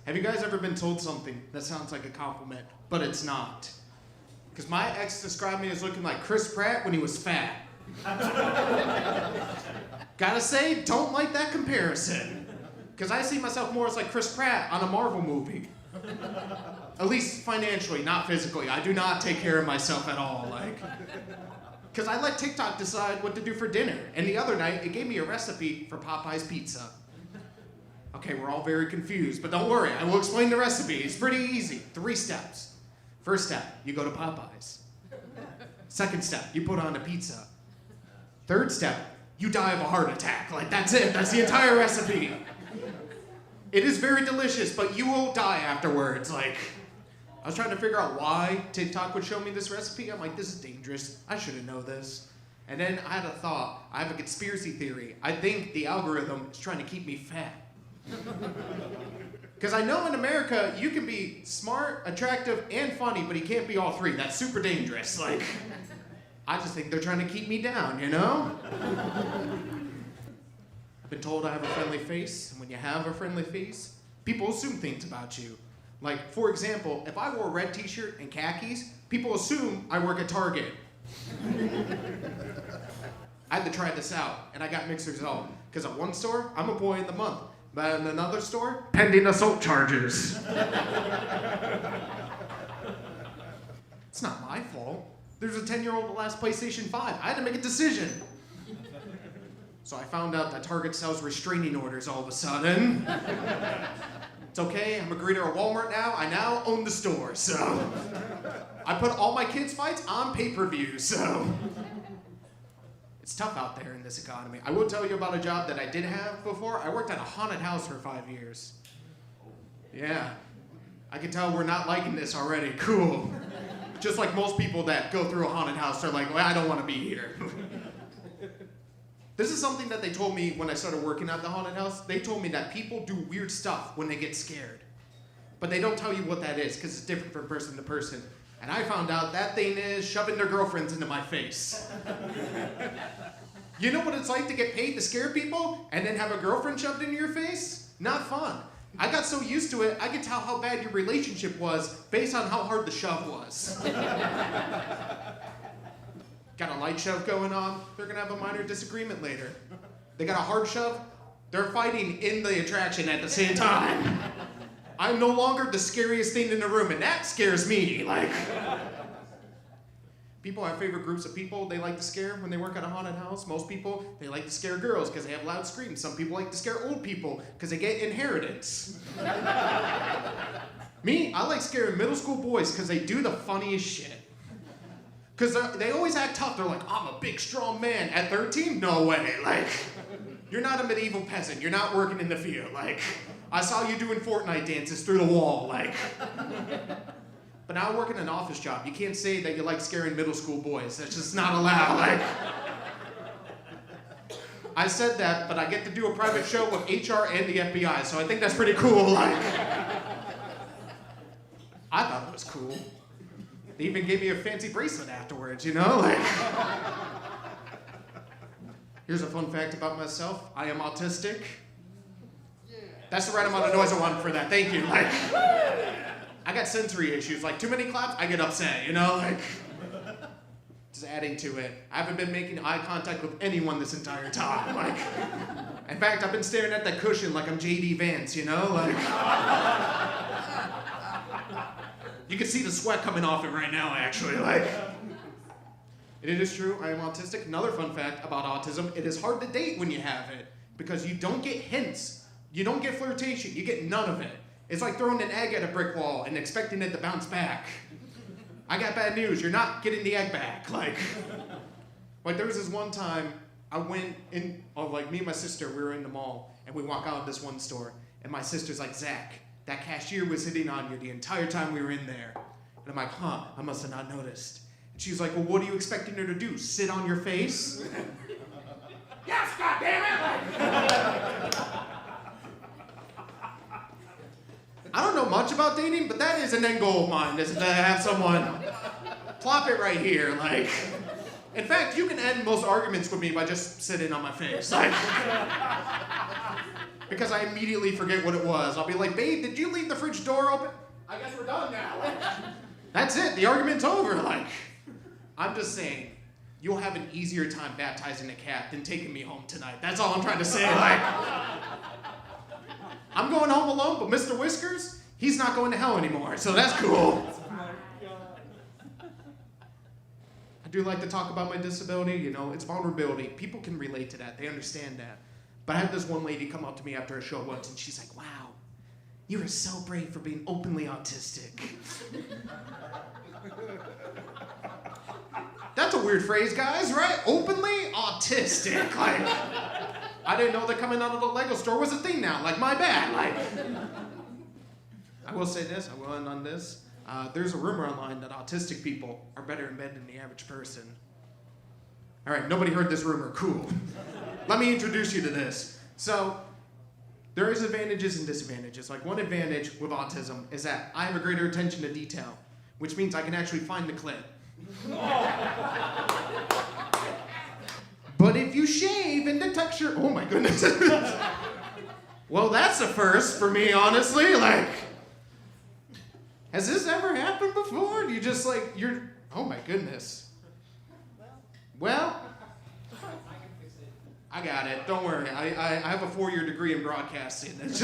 Have you guys ever been told something that sounds like a compliment, but it's not? Because my ex described me as looking like Chris Pratt when he was fat. Gotta say, don't like that comparison. Because I see myself more as like Chris Pratt on a Marvel movie. At least financially, not physically. I do not take care of myself at all. Because I let TikTok decide what to do for dinner. And the other night, it gave me a recipe for Popeye's pizza. Okay, we're all very confused, but don't worry, I will explain the recipe. It's pretty easy. 3 steps. First step, you go to Popeye's. Second step, you put on a pizza. Third step, you die of a heart attack. Like, that's it. That's the entire recipe. It is very delicious, but you will die afterwards. Like, I was trying to figure out why TikTok would show me this recipe. I'm like, this is dangerous. I shouldn't know this. And then I had a thought. I have a conspiracy theory. I think the algorithm is trying to keep me fat. Because I know in America, you can be smart, attractive, and funny, but you can't be all 3. That's super dangerous. Like, I just think they're trying to keep me down, you know? I've been told I have a friendly face, and when you have a friendly face, people assume things about you. Like, for example, if I wore a red t-shirt and khakis, people assume I work at Target. I had to try this out, and I got mixed results. Because at one store, I'm a boy in the month. But in another store, pending assault charges. It's not my fault. There's a 10-year-old that last PlayStation 5. I had to make a decision. So I found out that Target sells restraining orders all of a sudden. It's okay, I'm a greeter at Walmart now. I now own the store, so. I put all my kids' fights on pay-per-view, so. It's tough out there in this economy. I will tell you about a job that I did have before. I worked at a haunted house for 5 years. Yeah. I can tell we're not liking this already. Cool. Just like most people that go through a haunted house are like, well, I don't want to be here. This is something that they told me when I started working at the haunted house. They told me that people do weird stuff when they get scared. But they don't tell you what that is because it's different from person to person. And I found out that thing is shoving their girlfriends into my face. You know what it's like to get paid to scare people and then have a girlfriend shoved into your face? Not fun. I got so used to it, I could tell how bad your relationship was based on how hard the shove was. Got a light shove going on, they're gonna have a minor disagreement later. They got a hard shove, they're fighting in the attraction at the same time. I'm no longer the scariest thing in the room, and that scares me. Like, people have favorite groups of people they like to scare when they work at a haunted house. Most people, they like to scare girls because they have loud screams. Some people like to scare old people because they get inheritance. Me, I like scaring middle school boys because they do the funniest shit. Because they always act tough. They're like, I'm a big, strong man. At 13? No way. Like, you're not a medieval peasant. You're not working in the field. Like, I saw you doing Fortnite dances through the wall, like. But now I work in an office job. You can't say that you like scaring middle school boys. That's just not allowed, like. I said that, but I get to do a private show with HR and the FBI, so I think that's pretty cool, like. I thought it was cool. They even gave me a fancy bracelet afterwards, you know, like. Here's a fun fact about myself. I am autistic. That's the right amount of noise I want for that. Thank you. Like, I got sensory issues. Like, too many claps, I get upset, you know? Like, just adding to it. I haven't been making eye contact with anyone this entire time. Like, in fact, I've been staring at that cushion like I'm J.D. Vance, you know? Like, you can see the sweat coming off it right now, actually. Like, it is true, I am autistic. Another fun fact about autism, it is hard to date when you have it because you don't get hints. You don't get flirtation, you get none of it. It's like throwing an egg at a brick wall and expecting it to bounce back. I got bad news, you're not getting the egg back. Like there was this one time, I went in, like me and my sister, we were in the mall, and we walk out of this one store, and my sister's like, Zach, that cashier was hitting on you the entire time we were in there. And I'm like, huh, I must have not noticed. And she's like, well, what are you expecting her to do, sit on your face? Yes, goddammit! I don't know much about dating, but that is an end goal of mine, is to have someone plop it right here. Like, in fact, you can end most arguments with me by just sitting on my face. Like, because I immediately forget what it was. I'll be like, babe, did you leave the fridge door open? I guess we're done now. That's it. The argument's over. Like, I'm just saying, you'll have an easier time baptizing a cat than taking me home tonight. That's all I'm trying to say. Like, I'm going home alone, but Mr. Whiskers, he's not going to hell anymore, so that's cool. I do like to talk about my disability. You know, it's vulnerability. People can relate to that. They understand that. But I had this one lady come up to me after a show once, and she's like, wow, you are so brave for being openly autistic. That's a weird phrase, guys, right? Openly autistic. Like, I didn't know that coming out of the Lego store was a thing now. Like, my bad. Like, I will say this, I will end on this. There's a rumor online that autistic people are better in bed than the average person. All right, nobody heard this rumor. Cool. Let me introduce you to this. So, there is advantages and disadvantages. Like, one advantage with autism is that I have a greater attention to detail, which means I can actually find the clit. But if you shave and the texture, oh my goodness. Well, that's a first for me, honestly. Like, has this ever happened before? You just like, oh my goodness. Well, I got it. Don't worry. I have a 4-year degree in broadcasting. This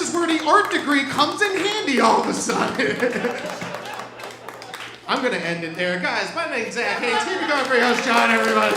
is where the art degree comes in handy all of a sudden. I'm going to end it there. Guys, my name's Zach Hayes. Keep it going for your host, John, everybody.